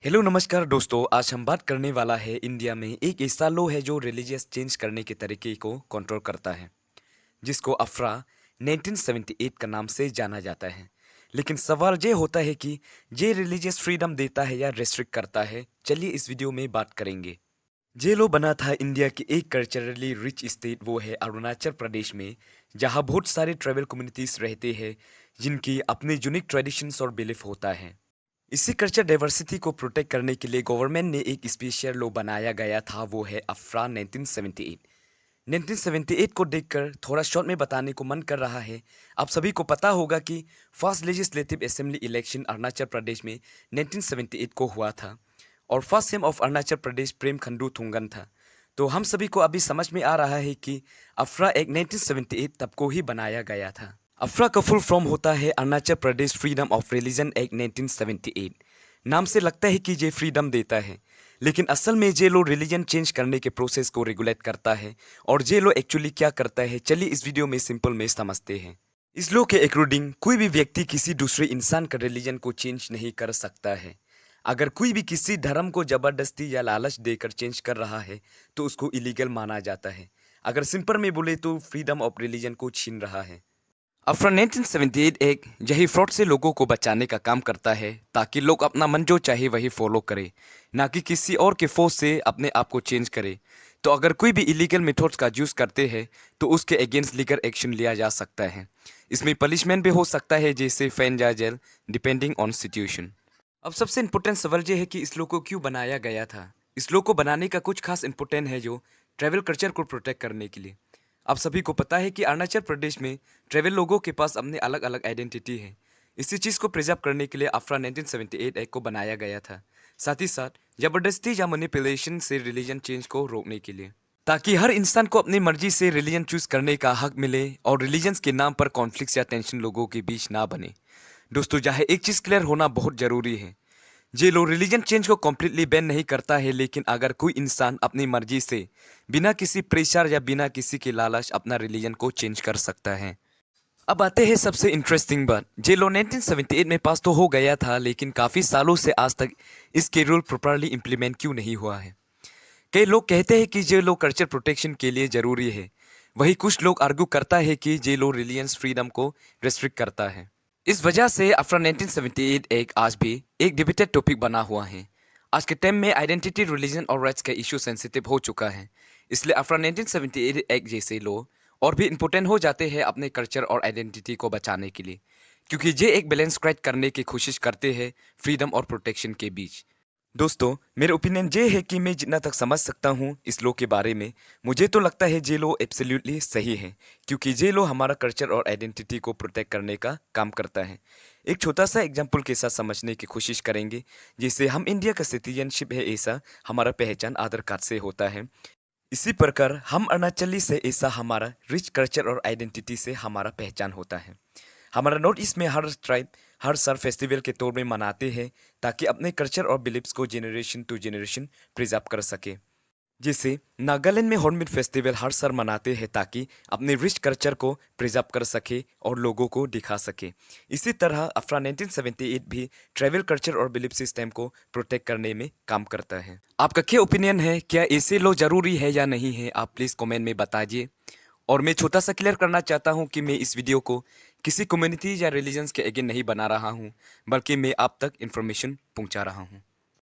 Hello नमस्कार दोस्तों। आज हम बात करने वाला है इंडिया में एक ऐसा लॉ है जो रिलीजियस चेंज करने के तरीके को कंट्रोल करता है, जिसको अफरा 1978 का नाम से जाना जाता है। लेकिन सवाल ये होता है कि ये रिलीजियस फ्रीडम देता है या रेस्ट्रिक्ट करता है। चलिए इस वीडियो में बात करेंगे। ये लॉ बना था इंडिया के एक कल्चरली रिच स्टेट, वो है अरुणाचल प्रदेश में, जहाँ बहुत सारे ट्राइबल कम्युनिटीज रहते हैं जिनकी अपनी यूनिक ट्रेडिशंस और बिलीफ होता है। इसी कल्चर डाइवर्सिटी को प्रोटेक्ट करने के लिए गवर्नमेंट ने एक स्पेशल लॉ बनाया गया था, वो है अफरा 1978। 1978 को देखकर थोड़ा शॉर्ट में बताने को मन कर रहा है। आप सभी को पता होगा कि first legislative assembly election Arunachal Pradesh में 1978 को हुआ था और first CM of Arunachal Pradesh Prem Khandu Thungon था। तो हम सभी को अभी समझ में आ रहा है कि अफरा एक 1978 तब को ही बनाया गया था। अफरा का फुल फॉर्म होता है Arunachal Pradesh freedom of religion act 1978। नाम से लगता है कि ये फ्रीडम देता है, लेकिन असल में ये लो रिलीजन चेंज करने के प्रोसेस को रेगुलेट करता है। और ये लो एक्चुअली क्या करता है, चलिए इस वीडियो में सिंपल में समझते हैं। इस लो के अकॉर्डिंग कोई भी व्यक्ति किसी दूसरे इंसान का रिलीजन को चेंज नहीं कर सकता है। अगर कोई भी किसी धर्म को जबरदस्ती या लालच देकर चेंज कर रहा है तो उसको इलीगल माना जाता है। अगर सिंपल में बोले तो फ्रीडम ऑफ रिलीजन को छीन रहा है। अफ्रा 1978 एक यही फ्रॉड से लोगों को बचाने का काम करता है, ताकि लोग अपना मन जो चाहे वही फॉलो करे, ना कि किसी और के फोर्स से अपने आप को चेंज करे। तो अगर कोई भी इलीगल मेथड्स का यूज़ करते हैं तो उसके अगेंस्ट लीगल एक्शन लिया जा सकता है। इसमें पनिशमेंट भी हो सकता है, जैसे फाइन या जेल, डिपेंडिंग ऑन सिचुएशन। अब सबसे इम्पोर्टेंट सवाल ये है कि इस लॉ को क्यों बनाया गया था। इस लॉ को बनाने का कुछ खास इम्पोर्टेंट है जो ट्रैवल कल्चर को प्रोटेक्ट करने के लिए। आप सभी को पता है कि अरुणाचल प्रदेश में ट्रैवल लोगों के पास अपने अलग अलग आइडेंटिटी है। इसी चीज़ को प्रिजर्व करने के लिए अफ्रा 1978 एक्ट को बनाया गया था, साथ ही साथ जबरदस्ती या मैनिपुलेशन से रिलीजन चेंज को रोकने के लिए, ताकि हर इंसान को अपनी मर्जी से रिलीजन चूज करने का हक मिले और रिलीजन्स के नाम पर कॉन्फ्लिक्ट या टेंशन लोगों के बीच ना बने। दोस्तों, चाहे एक चीज़ क्लियर होना बहुत ज़रूरी है। ये लो रिलीजन चेंज को कम्प्लीटली बैन नहीं करता है, लेकिन अगर कोई इंसान अपनी मर्जी से बिना किसी प्रेशर या बिना किसी के लालच अपना रिलीजन को चेंज कर सकता है। अब आते हैं सबसे इंटरेस्टिंग बात। जे लो 1978 में पास तो हो गया था, लेकिन काफ़ी सालों से आज तक इसके रूल प्रॉपरली इम्प्लीमेंट क्यों नहीं हुआ है। कई लोग कहते हैं कि जे लो कल्चर प्रोटेक्शन के लिए ज़रूरी है, वही कुछ लोग आर्ग्यू करता है कि जे लो रिलीजियस फ्रीडम को रेस्ट्रिक्ट करता है। इस वजह से अफ्रा 1978 एक आज भी एक डिबेटेड टॉपिक बना हुआ है। आज के टाइम में आइडेंटिटी, रिलीजन और राइट्स का इशू सेंसिटिव हो चुका है, इसलिए अफ्रा 1978 एक्ट जैसे लॉ और भी इम्पोर्टेंट हो जाते हैं अपने कल्चर और आइडेंटिटी को बचाने के लिए, क्योंकि ये एक बैलेंस क्रिएट करने की कोशिश करते हैं फ्रीडम और प्रोटेक्शन के बीच। दोस्तों, मेरे ओपिनियन ये है कि मैं जितना तक समझ सकता हूँ इस लॉ के बारे में, मुझे तो लगता है ये लॉ एब्सोल्युटली सही है, क्योंकि ये लॉ हमारा कल्चर और आइडेंटिटी को प्रोटेक्ट करने का काम करता है। एक छोटा सा एग्जांपल के साथ समझने की कोशिश करेंगे। जैसे हम इंडिया का सिटीजनशिप है, ऐसा हमारा पहचान आधार कार्ड से होता है। इसी प्रकार हम अरुणाचली से, ऐसा हमारा रिच कल्चर और आइडेंटिटी से हमारा पहचान होता है। हमारा नॉर्थ ईस्ट में हर ट्राइब हर साल फेस्टिवल के तौर में मनाते हैं, ताकि अपने कल्चर और बिलीव्स को जनरेशन टू जनरेशन प्रिजर्व कर सके। जैसे नागालैंड में हॉर्नबिल फेस्टिवल हर साल मनाते हैं, ताकि अपने रिच कल्चर को प्रिजर्व कर सके और लोगों को दिखा सके। इसी तरह अफ्रा 1978 भी ट्रैवल कल्चर और बिलीफ सिस्टम को प्रोटेक्ट करने में काम करता है। आपका क्या ओपिनियन है, क्या ऐसे लो जरूरी है या नहीं है? आप प्लीज़ कमेंट में बताइए। और मैं छोटा सा क्लियर करना चाहता हूँ कि मैं इस वीडियो को किसी कम्युनिटी या रिलीजन्स के अगेंस्ट नहीं बना रहा हूँ, बल्कि मैं आप तक इन्फॉर्मेशन पहुँचा रहा हूँ।